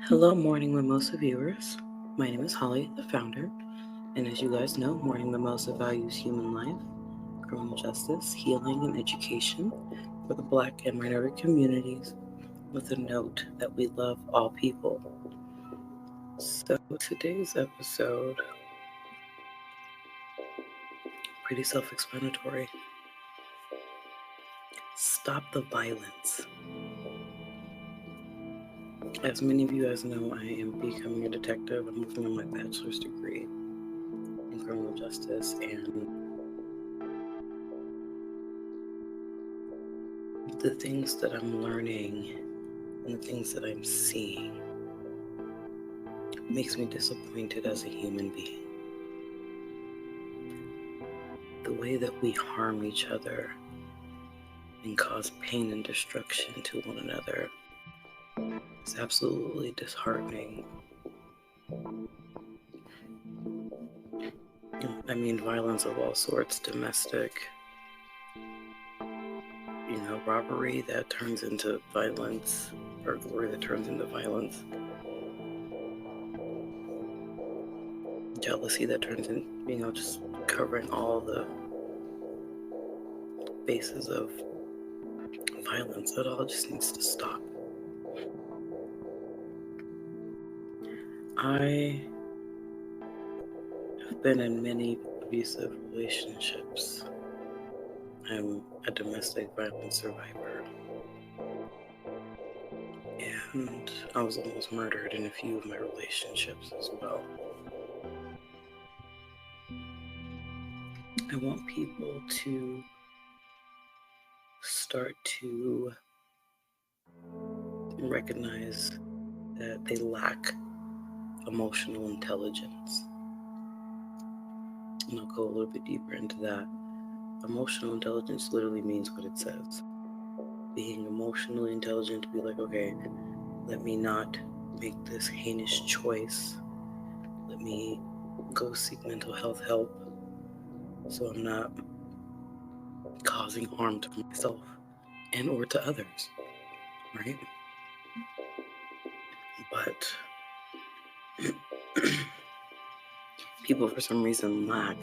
Hello, Morning Mimosa viewers. My name is Holly, the founder, and as you guys know, Morning Mimosa values human life, criminal justice, healing, and education for the Black and minority communities, with a note that we love all people. So today's episode, pretty self-explanatory. Stop the violence. As many of you guys know, I am becoming a detective. I'm working on my bachelor's degree in criminal justice, and the things that I'm learning and the things that I'm seeing makes me disappointed as a human being. The way that we harm each other and cause pain and destruction to one another is absolutely disheartening. I mean, violence of all sorts, domestic, robbery that turns into violence, burglary that turns into violence, jealousy that turns in, just covering all the bases of violence. That all just needs to stop. I have been in many abusive relationships. I'm a domestic violence survivor, and I was almost murdered in a few of my relationships as well. I want people to start to recognize that they lack emotional intelligence. And I'll go a little bit deeper into that. Emotional intelligence literally means what it says. Being emotionally intelligent to be like, okay, let me not make this heinous choice. Let me go seek mental health help so I'm not causing harm to myself and or to others, right? But people for some reason lack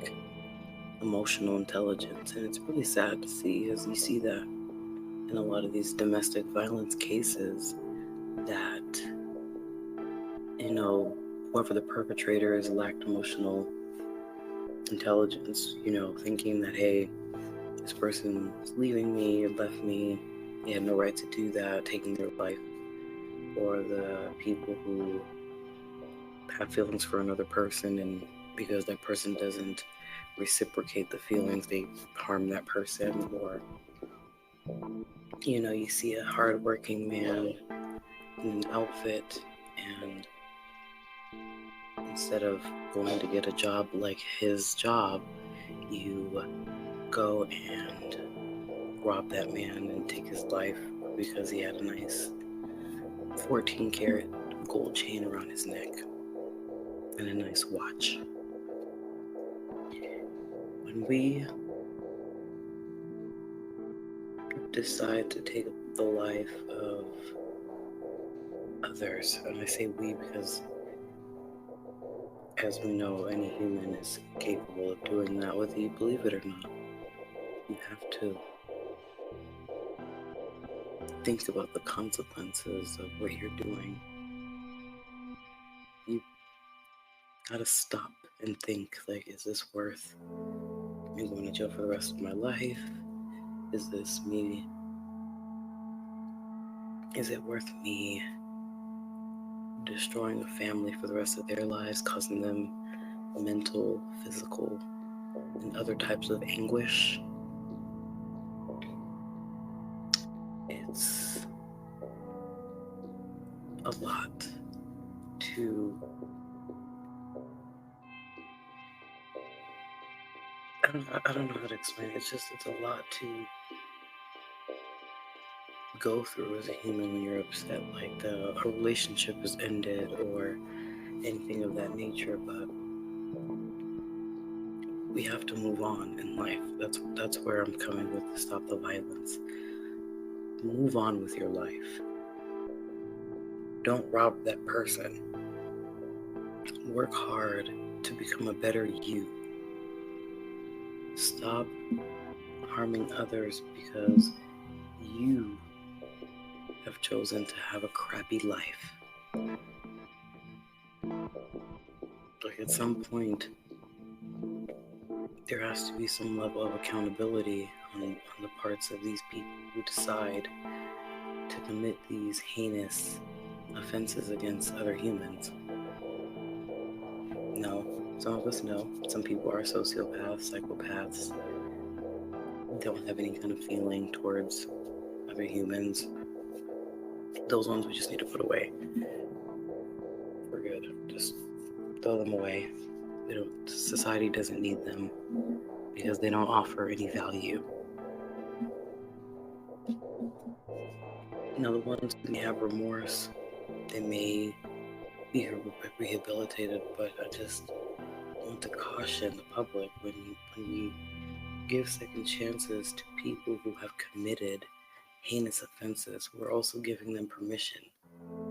emotional intelligence, and it's really sad to see, as you see that in a lot of these domestic violence cases, that whoever the perpetrator is lacked emotional intelligence, thinking that, hey, this person is leaving me or left me, they had no right to do that, taking their life. Or the people who have feelings for another person, and because that person doesn't reciprocate the feelings, they harm that person. Or you see a hardworking man in an outfit, and instead of going to get a job like his job, you go and rob that man and take his life because he had a nice 14-karat gold chain around his neck and a nice watch. When we decide to take the life of others, and I say we because, as we know, any human is capable of doing that, whether you believe it or not. You have to think about the consequences of what you're doing. You gotta stop and think, like, is this worth me going to jail for the rest of my life? Is it worth me destroying a family for the rest of their lives, causing them mental, physical, and other types of anguish? It's a lot to, I don't know how to explain it. It's a lot to go through as a human when you're upset, like a relationship is ended or anything of that nature. But we have to move on in life. That's where I'm coming with the Stop the Violence. Move on with your life. Don't rob that person. Work hard to become a better you. Stop harming others because you have chosen to have a crappy life. Like, at some point, there has to be some level of accountability on the parts of these people who decide to commit these heinous offenses against other humans. No, some of us know. Some people are sociopaths, psychopaths. Don't have any kind of feeling towards other humans. Those ones we just need to put away. We're good. Just throw them away. Society doesn't need them because they don't offer any value. Now, the ones who may have remorse, they may be rehabilitated, but I just want to caution the public when we give second chances to people who have committed heinous offenses, we're also giving them permission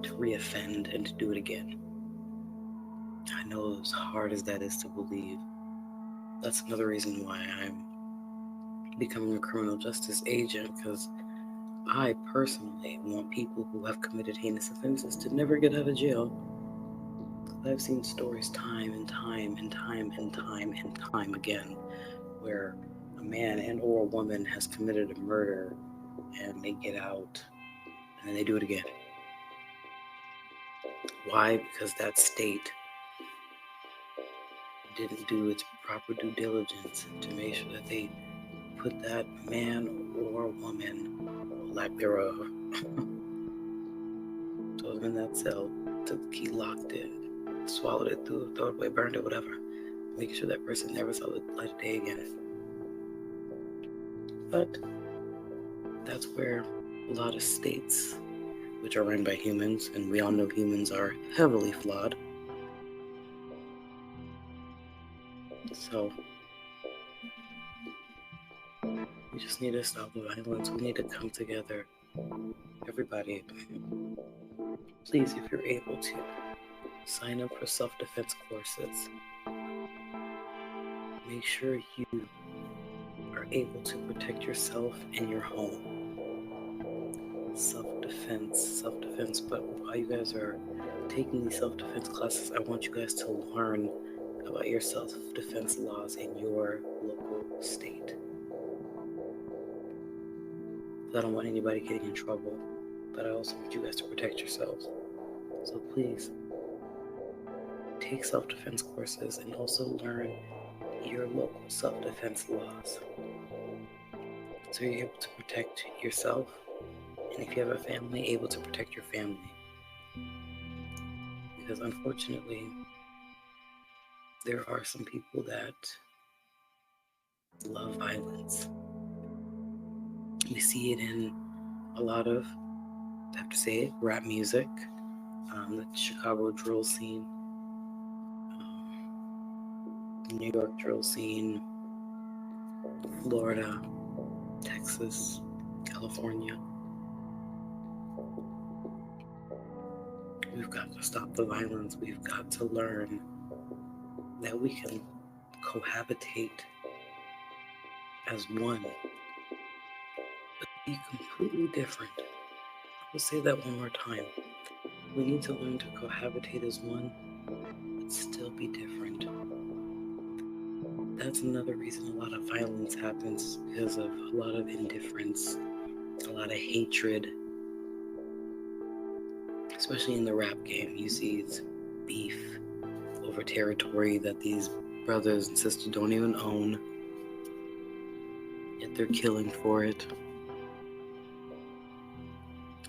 to reoffend and to do it again. I know as hard as that is to believe. That's another reason why I'm becoming a criminal justice agent, because I personally want people who have committed heinous offenses to never get out of jail. I've seen stories time and time and time and time and time again where a man and or a woman has committed a murder and they get out and then they do it again. Why? Because that state didn't do its proper due diligence to make sure that they put that man or woman, or lack thereof, throw them in that cell, took the key, locked it, swallowed it, threw it away, burned it, whatever. Making sure that person never saw the light of day again. But that's where a lot of states, which are run by humans, and we all know humans are heavily flawed. So we just need to stop the violence. We need to come together. Everybody, please, if you're able to, sign up for self-defense courses. Make sure you are able to protect yourself and your home. Self-defense. But while you guys are taking these self-defense classes, I want you guys to learn about your self-defense laws in your local state. I don't want anybody getting in trouble, but I also want you guys to protect yourselves. So please, take self-defense courses and also learn your local self-defense laws, so you're able to protect yourself, and if you have a family, able to protect your family. Because unfortunately, there are some people that love violence. We see it in a lot of, I have to say it, rap music, the Chicago drill scene, New York drill scene, Florida, Texas, California. We've got to stop the violence. We've got to learn that we can cohabitate as one, but be completely different. I will say that one more time. We need to learn to cohabitate as one, but still be different. That's another reason a lot of violence happens, because of a lot of indifference, a lot of hatred. Especially in the rap game, you see it's beef over territory that these brothers and sisters don't even own, yet they're killing for it.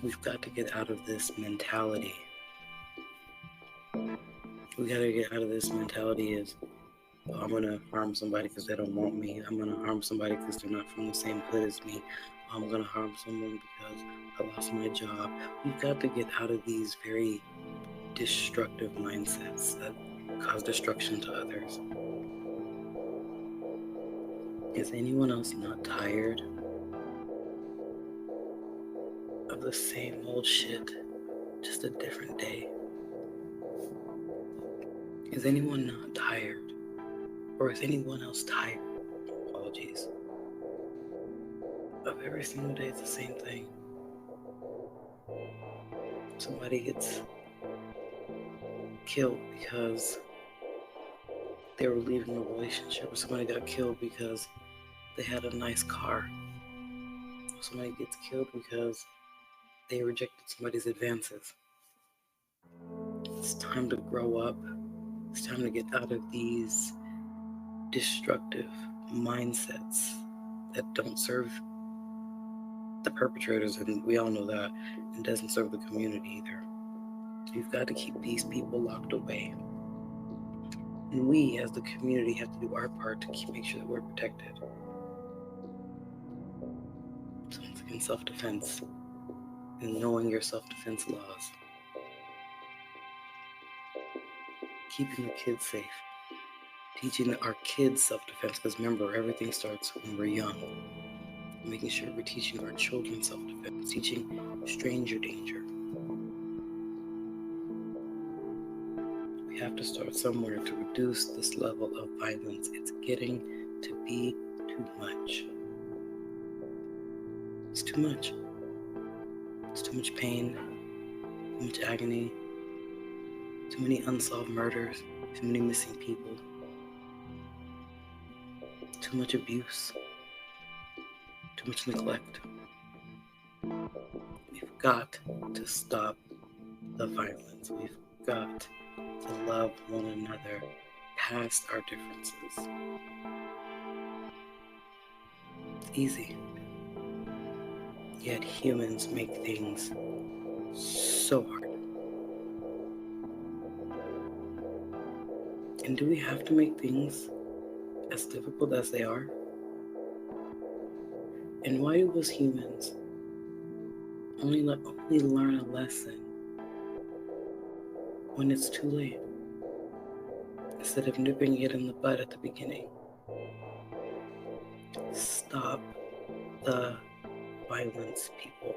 We've got to get out of this mentality. We got to get out of this mentality as, oh, I'm going to harm somebody because they don't want me. I'm going to harm somebody because they're not from the same hood as me. I'm going to harm someone because I lost my job. We've got to get out of these very destructive mindsets that cause destruction to others. Is anyone else not tired of the same old shit just a different day. Is anyone not tired? Or is anyone else tired? Apologies. Of every single day, it's the same thing. Somebody gets killed because they were leaving a relationship, or somebody got killed because they had a nice car, or somebody gets killed because they rejected somebody's advances. It's time to grow up. It's time to get out of these destructive mindsets that don't serve the perpetrators, and we all know that, and doesn't serve the community either. You've got to keep these people locked away. And we, as the community, have to do our part to make sure that we're protected. So once again, self-defense and knowing your self-defense laws. Keeping the kids safe. Teaching our kids self-defense, because remember, everything starts when we're young. Making sure we're teaching our children self-defense, teaching stranger danger. We have to start somewhere to reduce this level of violence. It's getting to be too much. It's too much. It's too much pain, too much agony, too many unsolved murders, too many missing people, too much abuse, too much neglect. We've got to stop the violence. We've got to love one another past our differences. It's easy. Yet humans make things so hard. And do we have to make things as difficult as they are? And why do us humans only learn a lesson when it's too late, instead of nipping it in the bud at the beginning? Stop the violence, people.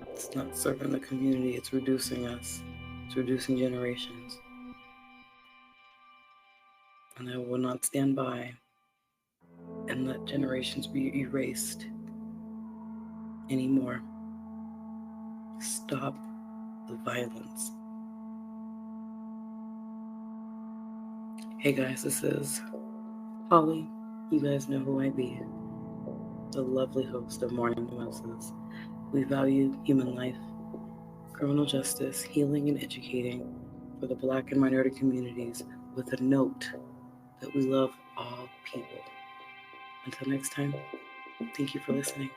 It's not serving the community, it's reducing us. It's reducing generations. And I will not stand by and let generations be erased anymore. Stop the violence. Hey guys, this is Holly. You guys know who I be. The lovely host of Morning Mimosas. We value human life, criminal justice, healing, and educating for the Black and minority communities, with a note that we love all people. Until next time, thank you for listening.